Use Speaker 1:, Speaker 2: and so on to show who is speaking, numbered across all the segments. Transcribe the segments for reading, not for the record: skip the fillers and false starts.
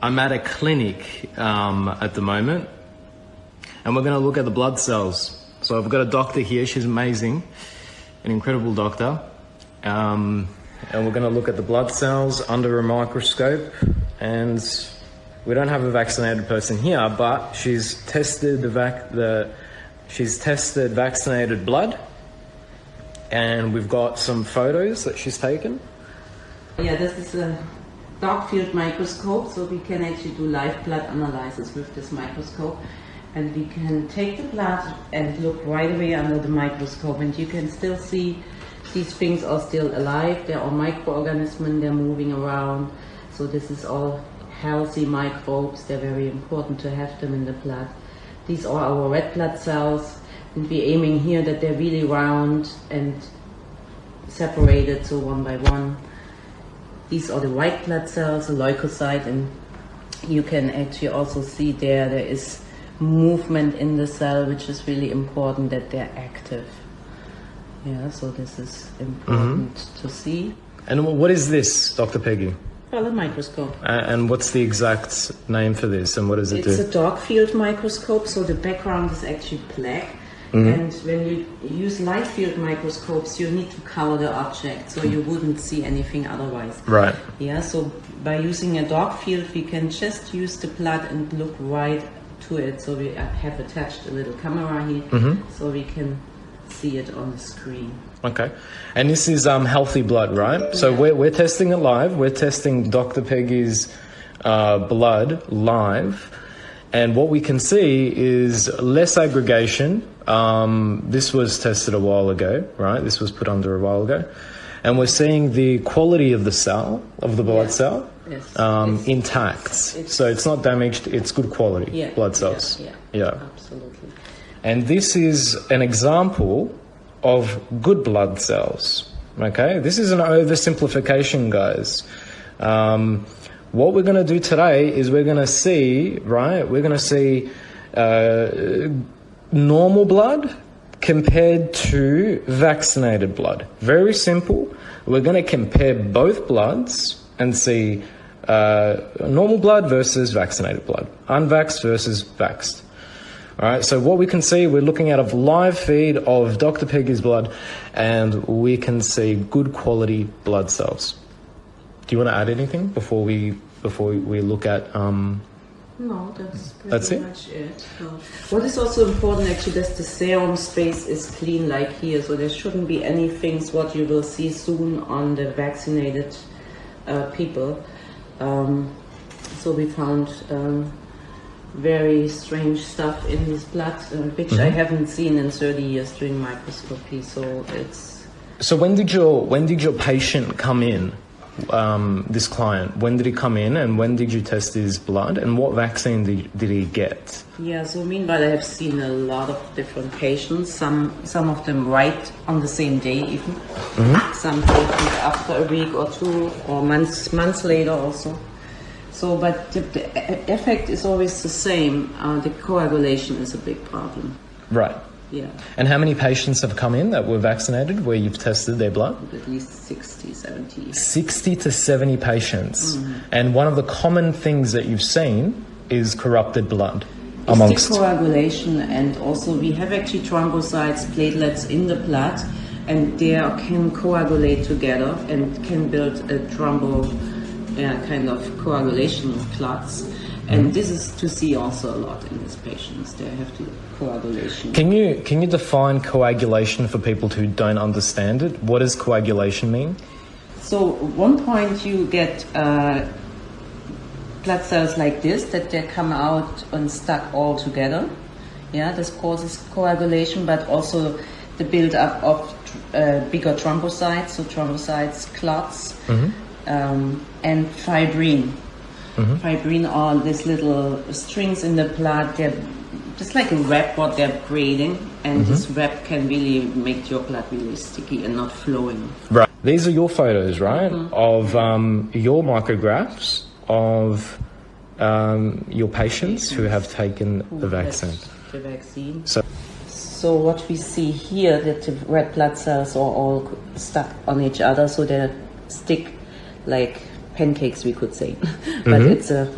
Speaker 1: I'm at a clinic at the moment, and we're going to look at the blood cells. So I've got a doctor here. She's amazing, an incredible doctor. And we're going to look at the blood cells under a microscope. And we don't have a vaccinated person here, but she's tested vaccinated blood, and we've got some photos that she's taken.
Speaker 2: Yeah, this is a dark field microscope, so we can actually do live blood analysis with this microscope, and we can take the blood and look right away under the microscope, and you can still see these things are still alive. They're all microorganisms, they're moving around, so this is all healthy microbes. They're very important to have them in the blood. These are our red blood cells, and we're aiming here that they're really round and separated, so one by one. These are the white blood cells, the leukocyte, and you can actually also see there is movement in the cell, which is really important that they're active. Yeah, so this is important to see.
Speaker 1: And what is this, Dr. Peggy?
Speaker 2: Well, a microscope.
Speaker 1: And what's the exact name for this, and what does it do?
Speaker 2: It's a dark field microscope, so the background is actually black. And when you use light field microscopes, you need to cover the object, so you wouldn't see anything otherwise.
Speaker 1: Right.
Speaker 2: Yeah, so by using a dark field, we can just use the blood and look right to it. So we have attached a little camera here, so we can see it on the screen.
Speaker 1: Okay. And this is healthy blood, right? Yeah. So we're testing it live. We're testing Dr. Peggy's blood live. And what we can see is less aggregation. This was tested a while ago, right? This was put under a while ago. And we're seeing the quality of the cell, of the blood cell, intact. So it's not damaged, it's good quality blood cells.
Speaker 2: Yeah, absolutely.
Speaker 1: And this is an example of good blood cells, okay? This is an oversimplification, guys. What we're going to do today is we're going to see, right, we're going to see normal blood compared to vaccinated blood. Very simple. We're going to compare both bloods and see normal blood versus vaccinated blood, unvaxxed versus vaxxed. All right, so what we can see, we're looking at a live feed of Dr. Peggy's blood, and we can see good quality blood cells. Do you want to add anything before we look at?
Speaker 2: No, that's pretty much it. So what is also important actually, that the serum space is clean like here, so there shouldn't be any things what you will see soon on the vaccinated people. So we found very strange stuff in his blood, which I haven't seen in 30 years doing microscopy. So it's.
Speaker 1: So when did your patient come in? This client, when did he come in, and when did you test his blood, and what vaccine did he get?
Speaker 2: Yeah, so meanwhile I have seen a lot of different patients, some of them right on the same day even, some patients after a week or two, or months later also. So, but the effect is always the same. The coagulation is a big problem.
Speaker 1: Right.
Speaker 2: Yeah.
Speaker 1: And how many patients have come in that were vaccinated where you've tested their blood?
Speaker 2: At least 60, 70.
Speaker 1: 60 to 70 patients. And one of the common things that you've seen is corrupted blood amongst.
Speaker 2: It's the coagulation, and also we have actually thrombocytes, platelets in the blood, and they can coagulate together and can build a kind of coagulation clots. And this is to see also a lot in these patients. They have the coagulation.
Speaker 1: Can you define coagulation for people who don't understand it? What does coagulation mean?
Speaker 2: So at one point you get blood cells like this, that they come out and stuck all together. Yeah, this causes coagulation, but also the build-up of bigger thrombocytes, so thrombocytes, clots, and fibrin. Fibrin are these little strings in the blood. They're just like a web what they're creating, and this web can really make your blood really sticky and not flowing.
Speaker 1: Right. These are your photos, right, of your micrographs of your patients who have taken the vaccine.
Speaker 2: The vaccine. So what we see here, that the red blood cells are all stuck on each other, so they stick like pancakes, we could say. But it's a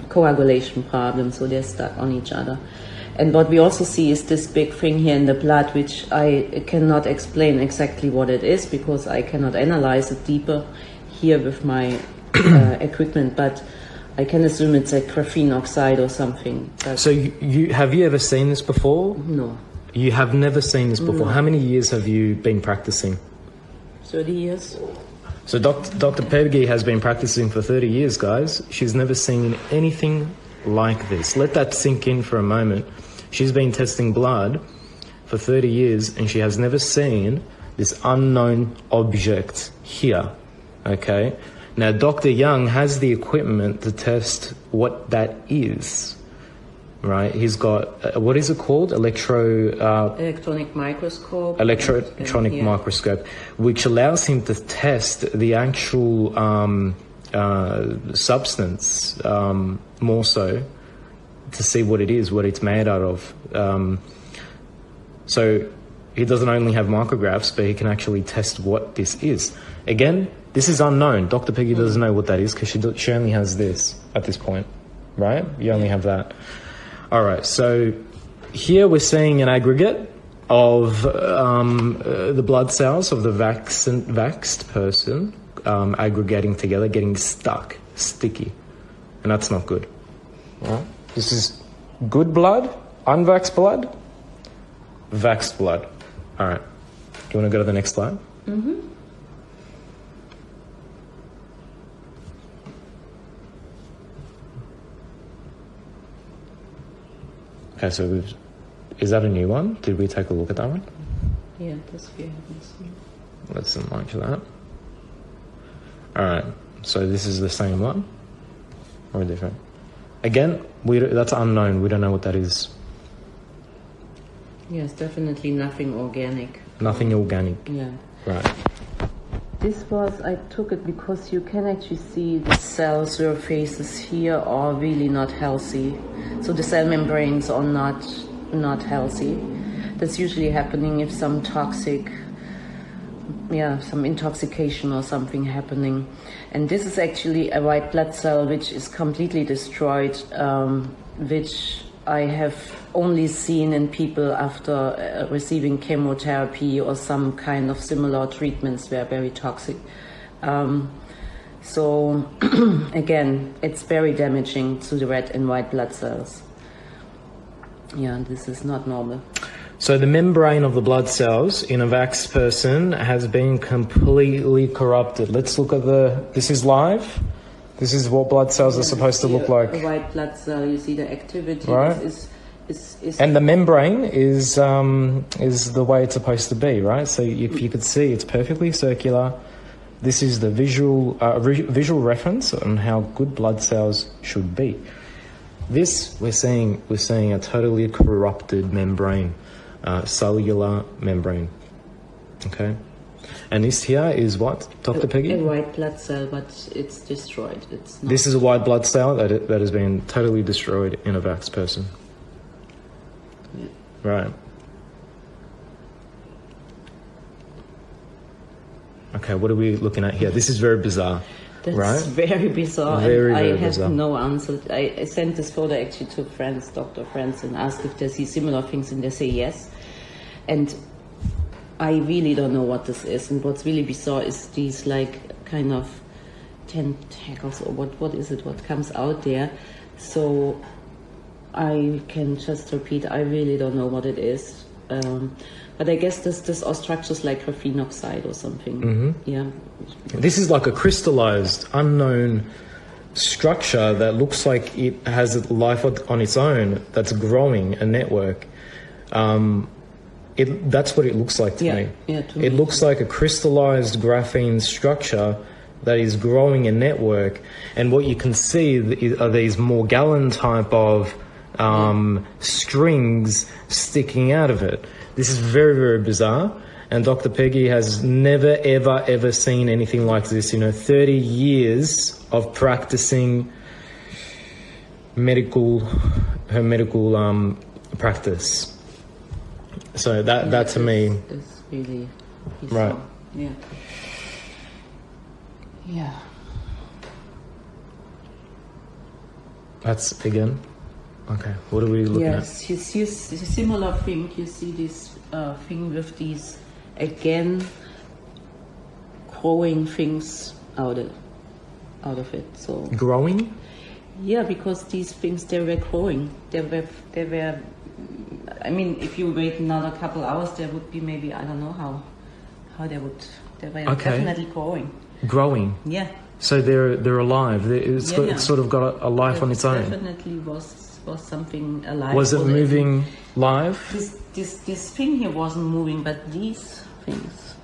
Speaker 2: coagulation problem, so they're stuck on each other. And what we also see is this big thing here in the blood, which I cannot explain exactly what it is because I cannot analyze it deeper here with my equipment, but I can assume it's a graphene oxide or something.
Speaker 1: So have you ever seen this before?
Speaker 2: No.
Speaker 1: You have never seen this before.
Speaker 2: No.
Speaker 1: How many years have you been practicing?
Speaker 2: 30 years.
Speaker 1: So Dr. Peggy has been practicing for 30 years, guys. She's never seen anything like this. Let that sink in for a moment. She's been testing blood for 30 years and she has never seen this unknown object here, okay? Now, Dr. Young has the equipment to test what that is, right? He's got, what is it called?
Speaker 2: Electronic microscope.
Speaker 1: Electronic microscope, which allows him to test the actual substance, more so, to see what it is, what it's made out of. So he doesn't only have micrographs, but he can actually test what this is. Again, this is unknown. Dr. Peggy doesn't know what that is because she only has this at this point, right? You only have that. All right, so here we're seeing an aggregate of the blood cells of the vaxxed person aggregating together, getting stuck, sticky, and that's not good. All right? This is good blood, unvaxxed blood, vaxxed blood. All right, do you want to go to the next slide?
Speaker 2: Mm-hmm.
Speaker 1: Okay, so is that a new one? Did we take a look at that one?
Speaker 2: Yeah, this we haven't seen.
Speaker 1: Let's enlarge that. All right, so this is the same one or different? Again, that's unknown. We don't know what that is.
Speaker 2: Yes, definitely nothing organic.
Speaker 1: Nothing organic.
Speaker 2: Yeah.
Speaker 1: Right.
Speaker 2: This was, I took it because you can actually see the cell surfaces here are really not healthy. So the cell membranes are not healthy. That's usually happening if some some intoxication or something happening. And this is actually a white blood cell which is completely destroyed, which I have only seen in people after receiving chemotherapy or some kind of similar treatments were very toxic. So again, it's very damaging to the red and white blood cells. Yeah, this is not normal.
Speaker 1: So the membrane of the blood cells in a vaxxed person has been completely corrupted. Let's look at this is live. This is what blood cells are supposed to look like.
Speaker 2: A white blood cell, you see the activity
Speaker 1: right?
Speaker 2: is
Speaker 1: and the membrane is the way it's supposed to be, right? So if you could see, it's perfectly circular. This is the visual reference on how good blood cells should be. This we're seeing a totally corrupted membrane, cellular membrane. Okay. And this here is what, Dr. Peggy?
Speaker 2: A white blood cell, but it's destroyed. It's not.
Speaker 1: This is a white blood cell that has been totally destroyed in a vaxxed person.
Speaker 2: Yeah.
Speaker 1: Right. Okay, what are we looking at here? This is very bizarre.
Speaker 2: That's
Speaker 1: right?
Speaker 2: very bizarre.
Speaker 1: Very,
Speaker 2: and
Speaker 1: very
Speaker 2: I have
Speaker 1: bizarre.
Speaker 2: no answer. I sent this photo actually to friends, doctor friends, and asked if they see similar things, and they say yes. And I really don't know what this is, and what's really bizarre is these like kind of tentacles or what is it? What comes out there? So I can just repeat. I really don't know what it is, but I guess this are structures like graphene oxide or something.
Speaker 1: Mm-hmm.
Speaker 2: Yeah.
Speaker 1: This is like a crystallized, unknown structure that looks like it has life on its own. That's growing a network. That's what it looks like to me.
Speaker 2: Yeah, to me.
Speaker 1: It looks like a crystallized graphene structure that is growing a network, and what you can see are these Morgellon type of strings sticking out of it. This is very, very bizarre, and Dr. Peggy has never, ever, ever seen anything like this. 30 years of practicing her medical practice. So that to me
Speaker 2: is really bizarre.
Speaker 1: right.
Speaker 2: Yeah. Yeah.
Speaker 1: That's again. Okay, what are we looking at?
Speaker 2: Yes, you see a similar thing. You see this thing with these again growing things out of it. So
Speaker 1: Growing?
Speaker 2: yeah, because these things they were growing. They were. I mean, if you wait another couple hours, there would be maybe, I don't know how they would. They were definitely growing.
Speaker 1: Growing.
Speaker 2: Yeah.
Speaker 1: So they're alive. It's sort of got a life on its own.
Speaker 2: Definitely was something alive.
Speaker 1: Was it moving live?
Speaker 2: This thing here wasn't moving, but these things.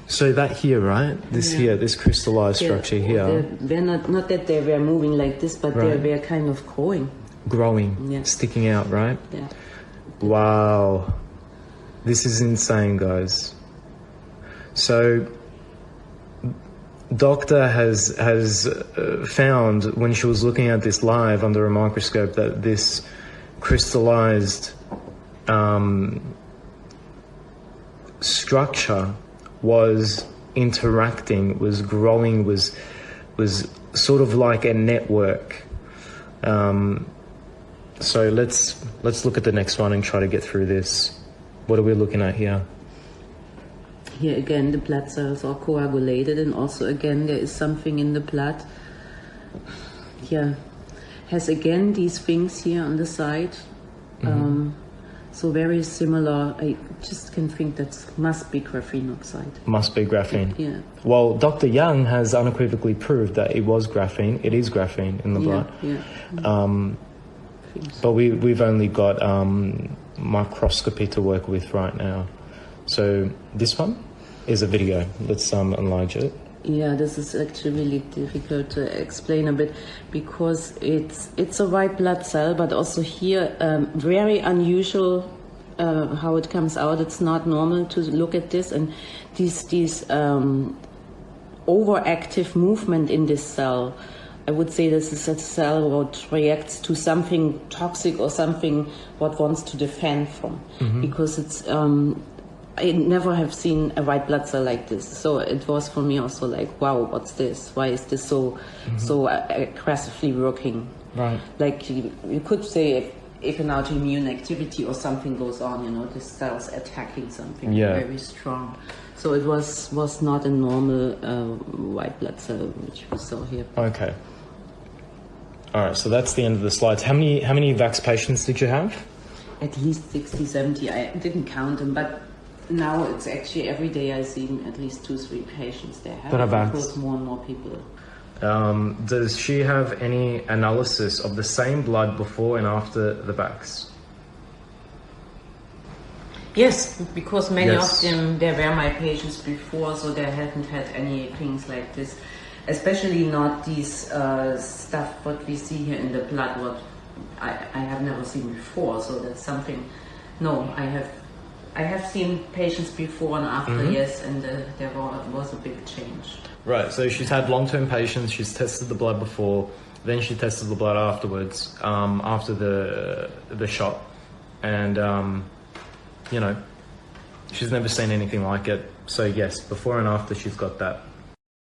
Speaker 1: So that here, right? This crystallized structure here.
Speaker 2: They're not that they were moving like this, but they were kind of growing.
Speaker 1: Growing, sticking out, right?
Speaker 2: Yeah.
Speaker 1: Wow. This is insane, guys. So doctor has found when she was looking at this live under a microscope that this crystallized structure was interacting, was growing, was sort of like a network. So let's look at the next one and try to get through this. What are we looking at here?
Speaker 2: Here again, the blood cells are coagulated, and also again there is something in the blood. Yeah, has again these things here on the side. So very similar. I just can think that must be graphene oxide. Must be graphene. Yeah.
Speaker 1: Well, Dr. Young has unequivocally proved that it was graphene. It is graphene in the blood.
Speaker 2: Yeah.
Speaker 1: But we've only got microscopy to work with right now. So this one is a video. Let's enlarge it.
Speaker 2: Yeah, this is actually really difficult to explain a bit because it's a white blood cell, but also here very unusual how it comes out. It's not normal to look at this, and these overactive movement in this cell. I would say this is a cell that reacts to something toxic or something what wants to defend from, because it's. I never have seen a white blood cell like this, so it was for me also like, wow, what's this? Why is this so aggressively working?
Speaker 1: Right.
Speaker 2: Like you could say if an autoimmune activity or something goes on, the cells attacking something very strong. So it was not a normal white blood cell which we saw here.
Speaker 1: Okay. All right, so that's the end of the slides. How many vax patients did you have?
Speaker 2: At least 60, 70. I didn't count them, but now it's actually every day I see at least 2-3 patients there.
Speaker 1: That are vaxxed.
Speaker 2: Of course, more and more people.
Speaker 1: Does she have any analysis of the same blood before and after the vax?
Speaker 2: Yes, because many of them, they were my patients before, so they haven't had any things like this. Especially not these stuff what we see here in the blood, what I have never seen before. So that's something. No, I have seen patients before and after, yes, and there was a big change.
Speaker 1: Right, so she's had long-term patients, she's tested the blood before, then she tested the blood afterwards, after the shot, and, she's never seen anything like it. So yes, before and after she's got that.